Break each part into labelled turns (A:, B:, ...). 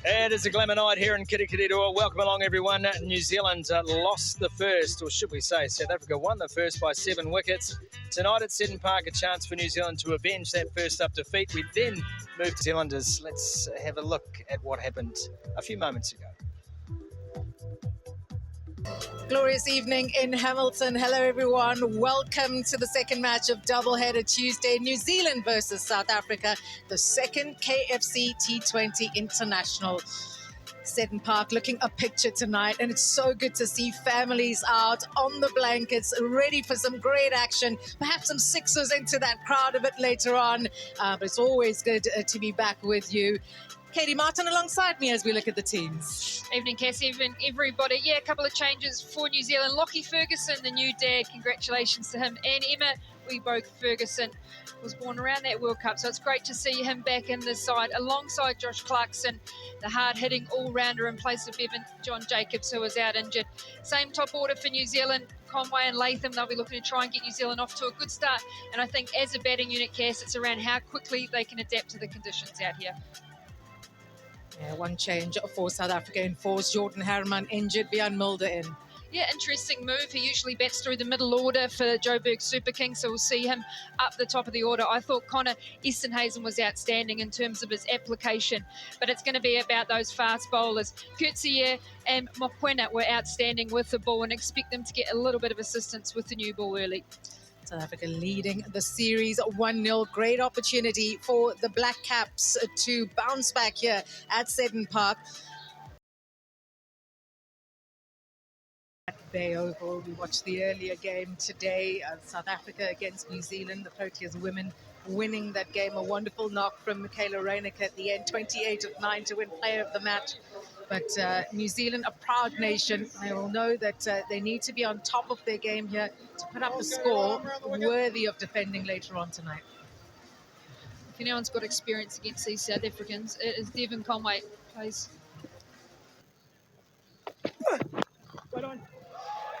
A: It is a glamour night here in Kirikiriroa. Welcome along, everyone. New Zealand lost the first, or should we say South Africa won the first by 7 wickets. Tonight at Seddon Park, a chance for New Zealand to avenge that first-up defeat. We then move to Zealanders. Let's have a look at what happened a few moments ago.
B: Glorious evening in Hamilton. Hello, everyone. Welcome to the second match of Doubleheader Tuesday, New Zealand versus South Africa, the second KFC T20 International. Seddon Park looking a picture tonight, and it's so good to see families out on the blankets, ready for some great action, perhaps some sixers into that crowd a bit later on. But it's always good to be back with you. Katie Martin alongside me as we look at the teams.
C: Evening, Cass, evening, everybody. Yeah, a couple of changes for New Zealand. Lockie Ferguson, the new dad, congratulations to him. And Emma Ferguson was born around that World Cup, so it's great to see him back in the side alongside Josh Clarkson, the hard-hitting all-rounder in place of Bevan John Jacobs, who was out injured. Same top order for New Zealand. Conway and Latham, they'll be looking to try and get New Zealand off to a good start. And I think as a batting unit, Cass, it's around how quickly they can adapt to the conditions out here.
B: Yeah, one change for South Africa in force. Jordan Harriman injured, Bjorn Mulder in.
C: Yeah, interesting move. He usually bats through the middle order for Joburg Super Kings, so we'll see him up the top of the order. I thought Connor Estenhazen was outstanding in terms of his application, but it's going to be about those fast bowlers. Kurtzier and Mokwena were outstanding with the ball, and expect them to get a little bit of assistance with the new ball early.
B: South Africa leading the series 1-0. Great opportunity for the Blackcaps to bounce back here at Seddon Park. At Bay Oval, we watched the earlier game today, South Africa against New Zealand. The Proteas women winning that game. A wonderful knock from Michaela Reinick at the end, 28 of 9 to win player of the match. But New Zealand, a proud nation, they will know that they need to be on top of their game here to put up a score worthy of defending later on tonight.
C: If anyone's got experience against these South Africans, it is Devon Conway. Plays.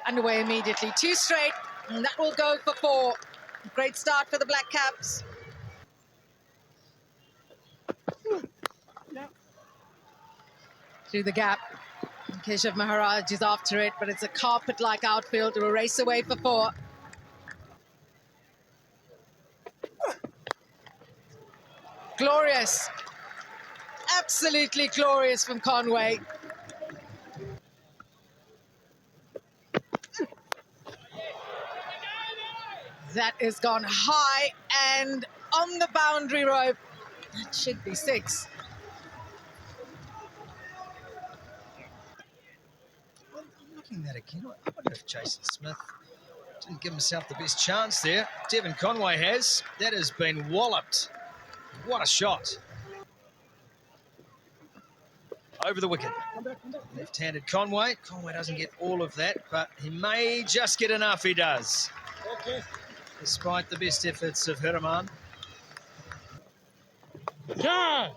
B: Underway immediately. 2 straight, and that will go for 4. Great start for the Blackcaps. Through the gap. Keshav Maharaj is after it, but it's a carpet-like outfield to a race away for 4. Glorious. Absolutely glorious from Conway. That is gone high and on the boundary rope. That should be 6.
A: Looking at that again, I wonder if Jason Smith didn't give himself the best chance there. Devon Conway has. That has been walloped. What a shot. Over the wicket. Left-handed Conway. Conway doesn't get all of that, but he may just get enough, he does. Okay. Despite the best efforts of Hiraman. Yeah.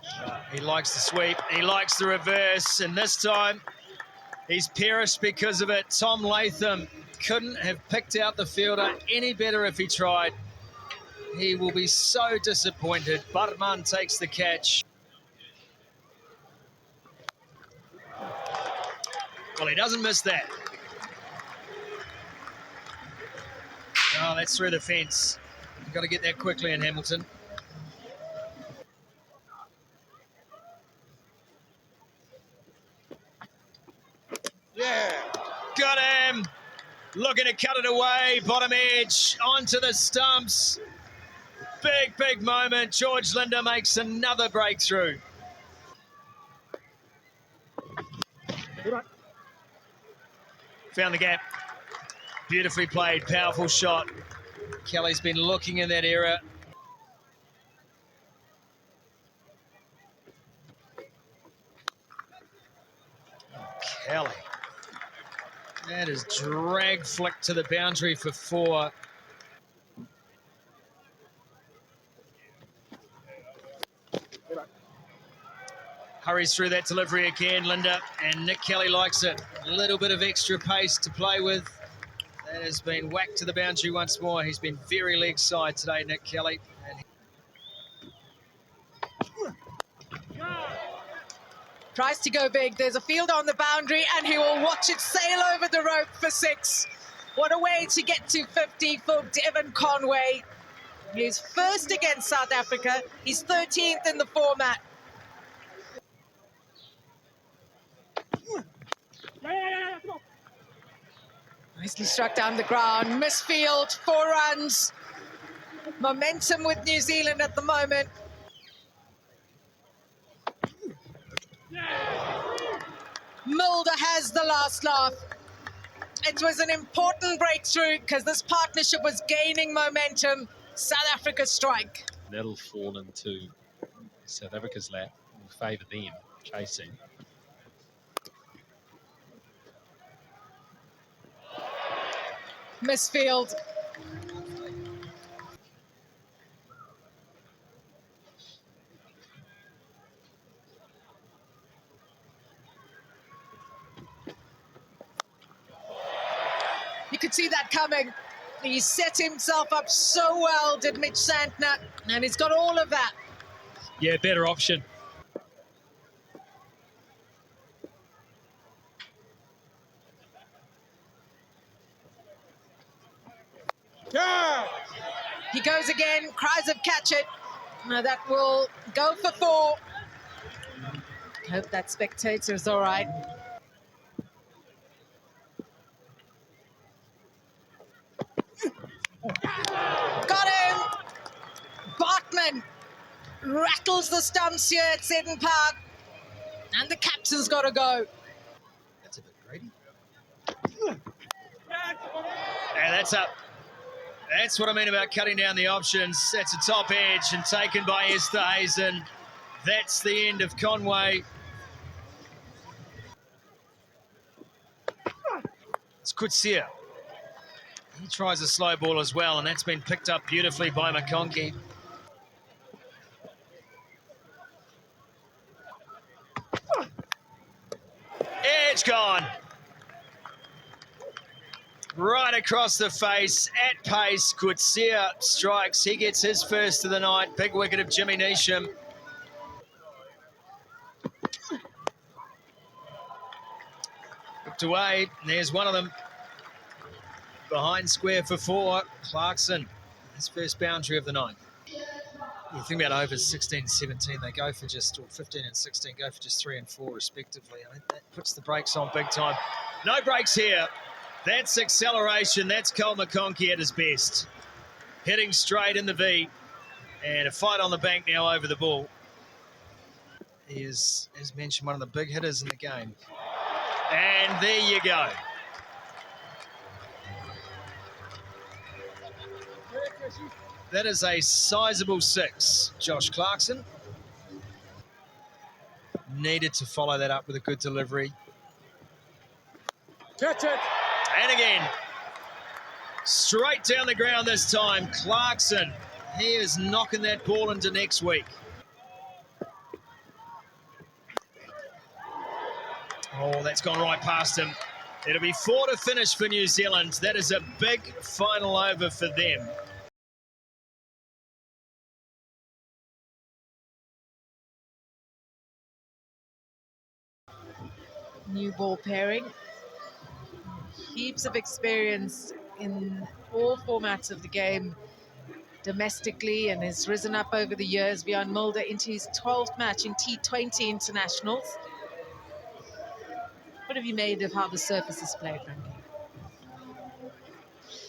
A: He likes the sweep, he likes the reverse, and this time he's perished because of it. Tom Latham couldn't have picked out the fielder any better if he tried. He will be so disappointed. Barman takes the catch. Well, he doesn't miss that. Oh, that's through the fence. You've got to get that quickly in Hamilton. Yeah. Got him. Looking to cut it away. Bottom edge. Onto the stumps. Big, big moment. George Linder makes another breakthrough. Found the gap. Beautifully played. Powerful shot. Kelly's been looking in that area. Kelly. That is drag flick to the boundary for 4. Hurries through that delivery again, Linda, and Nick Kelly likes it. A little bit of extra pace to play with. That has been whacked to the boundary once more. He's been very leg side today, Nick Kelly. And
B: Tries to go big. There's a field on the boundary, and he will watch it sail over the rope for 6. What a way to get to 50 for Devon Conway. He's first against South Africa. He's 13th in the format. Nicely struck down the ground. Misfield, 4 runs. Momentum with New Zealand at the moment. Mulder has the last laugh. It was an important breakthrough because this partnership was gaining momentum. South Africa strike.
D: That'll fall into South Africa's lap. Will favour them chasing.
B: Misfield. You could see that coming. He set himself up so well, did Mitch Santner, and he's got all of that.
D: Yeah, better option.
B: Yeah. He goes again, cries of catch it. Now that will go for 4. Hope that spectator's all right. Got him! Bartman rattles the stumps here at Seddon Park. And the captain's got to go.
A: That's a bit greedy. And that's up. That's what I mean about cutting down the options. That's a top edge and taken by Esterhuizen. That's the end of Conway. It's Kutsia. He tries a slow ball as well, and that's been picked up beautifully by McConkey. Edge gone. Right across the face, at pace, Kutsia strikes. He gets his first of the night. Big wicket of Jimmy Neesham. Hooked away, there's one of them. Behind square for 4, Clarkson. His first boundary of the night. You think about overs 16 and 17, they go for just, or 15 and 16, go for just 3 and 4 respectively. I mean, that puts the brakes on big time. No brakes here. That's acceleration. That's Cole McConkey at his best. Hitting straight in the V. And a fight on the bank now over the ball. He is, as mentioned, one of the big hitters in the game. And there you go. That is a sizable 6. Josh Clarkson needed to follow that up with a good delivery.
B: Catch it.
A: And again, straight down the ground this time. Clarkson, he is knocking that ball into next week. Oh, that's gone right past him. It'll be 4 to finish for New Zealand. That is a big final over for them.
B: New ball pairing. Heaps of experience in all formats of the game domestically, and has risen up over the years beyond Mulder into his 12th match in T20 internationals. What have you made of how the surface is played, Frankie?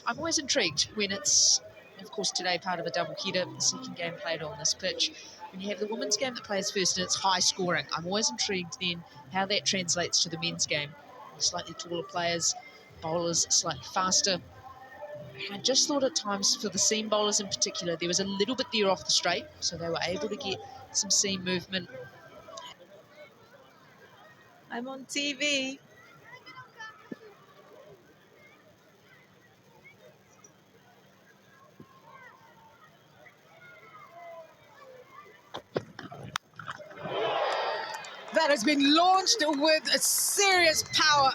E: I'm always intrigued when it's, of course, today part of a double header, the second game played on this pitch. When you have the women's game that plays first and it's high scoring, I'm always intrigued then how that translates to the men's game. Slightly taller players, bowlers slightly faster. And I just thought at times for the seam bowlers in particular, there was a little bit there off the straight, so they were able to get some seam movement.
B: I'm on TV. That has been launched with a serious power.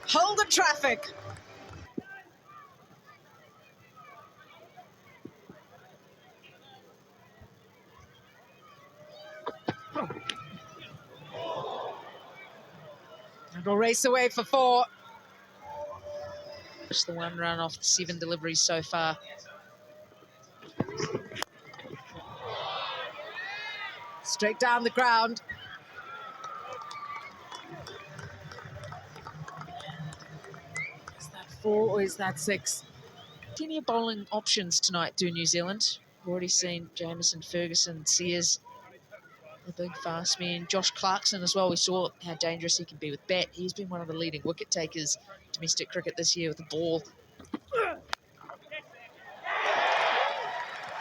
B: Hold the traffic. It'll race away for 4.
E: Just the 1 run off the 7 deliveries so far.
B: Straight down the ground. Is that 4 or is that 6?
E: Plenty of bowling options tonight, do New Zealand. We've already seen Jamieson, Ferguson, Sears, the big fast man. Josh Clarkson as well. We saw how dangerous he can be with bat. He's been one of the leading wicket takers domestic cricket this year with the ball.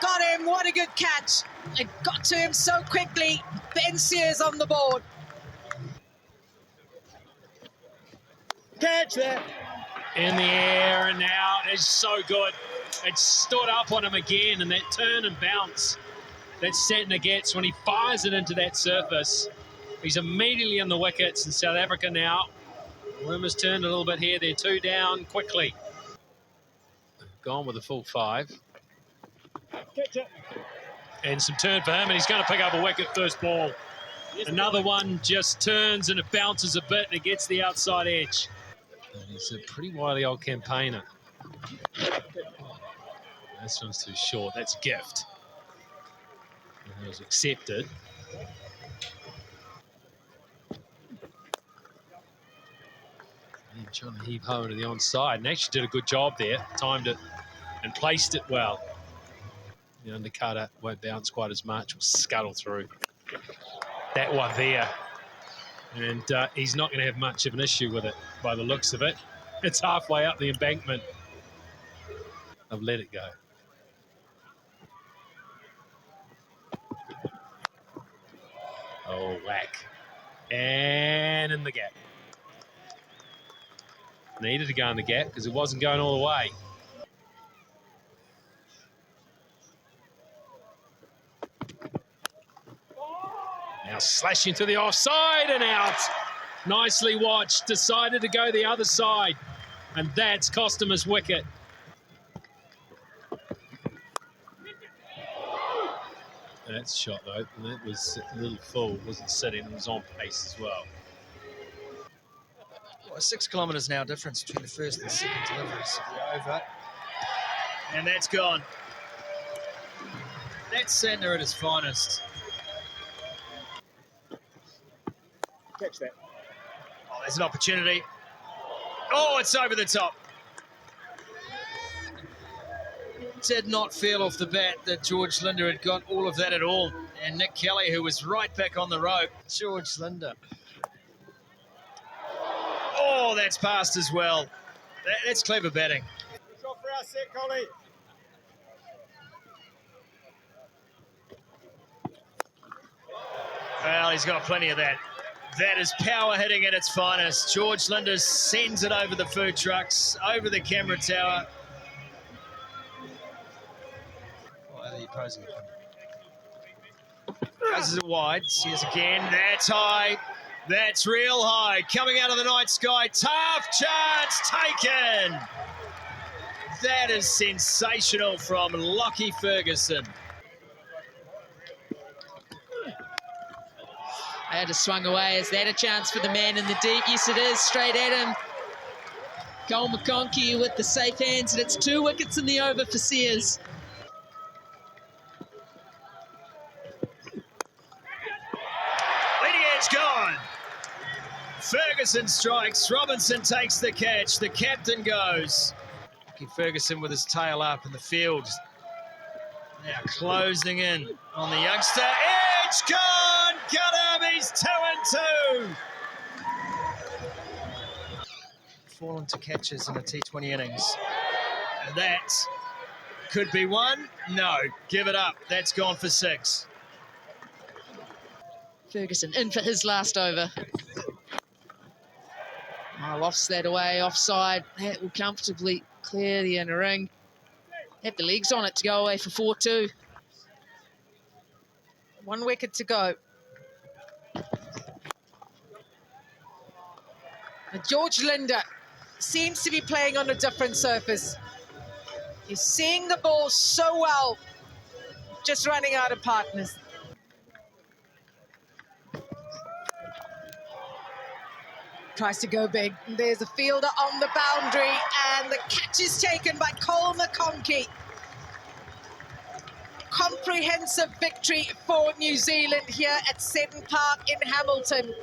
B: Got him, what a good catch. It got to him so quickly. Ben Sears on the board.
F: Catch that.
D: In the air and out. It's so good. It stood up on him again, and that turn and bounce that Santner gets when he fires it into that surface. He's immediately in the wickets, and South Africa now. Rumours turned a little bit here. They're 2 down quickly. Gone with a full 5.
F: Catch it.
D: And some turn for him, and he's going to pick up a wicket first ball. Another one just turns and it bounces a bit and it gets the outside edge. And he's a pretty wily old campaigner. This one's too short. That's a gift. And it was accepted. And trying to heave home to the onside, and actually did a good job there. Timed it and placed it well. The undercutter won't bounce quite as much. Will scuttle through. That one there. And he's not going to have much of an issue with it by the looks of it. It's halfway up the embankment. I've let it go. Oh, whack. And in the gap. Needed to go in the gap because it wasn't going all the way. Now slashing to the offside and out. Nicely watched. Decided to go the other side. And that's cost him his wicket. That's shot though. And that was a little full. Wasn't sitting. It was on pace as well.
A: Well, 6 kilometres now difference between the first and second deliveries of the over. And that's gone. That's Santner at his finest.
F: Catch that.
A: Oh, there's an opportunity. Oh, it's over the top. Did not feel off the bat that George Linder had got all of that at all. And Nick Kelly, who was right back on the rope. George Linder. Oh, that's passed as well. That's clever batting.
F: Good shot for our set, Collie.
A: Well, he's got plenty of that. That is power hitting at its finest. George Linder sends it over the food trucks, over the camera tower. What are you posing it? Passes it wide. Sears again. That's high. That's real high. Coming out of the night sky. Tough chance taken. That is sensational from Lockie Ferguson.
E: That has swung away. Is that a chance for the man in the deep? Yes, it is. Straight at him. Cole McConkey with the safe hands, and it's 2 wickets in the over for Sears.
A: Leading edge gone. Ferguson strikes. Robinson takes the catch. The captain goes. Ferguson with his tail up in the field. Now closing in on the youngster. Edge gone. Got him. He's 2 and 2. Fallen to catches in a T20 innings. And that could be 1. No, give it up. That's gone for 6.
E: Ferguson in for his last over. Lofts that away, offside. That will comfortably clear the inner ring. Have the legs on it to go away for 4-2.
B: 1 wicket to go. And George Linder seems to be playing on a different surface. He's seeing the ball so well, just running out of partners. Tries to go big. There's a fielder on the boundary, and the catch is taken by Cole McConkey. Comprehensive victory for New Zealand here at Seddon Park in Hamilton.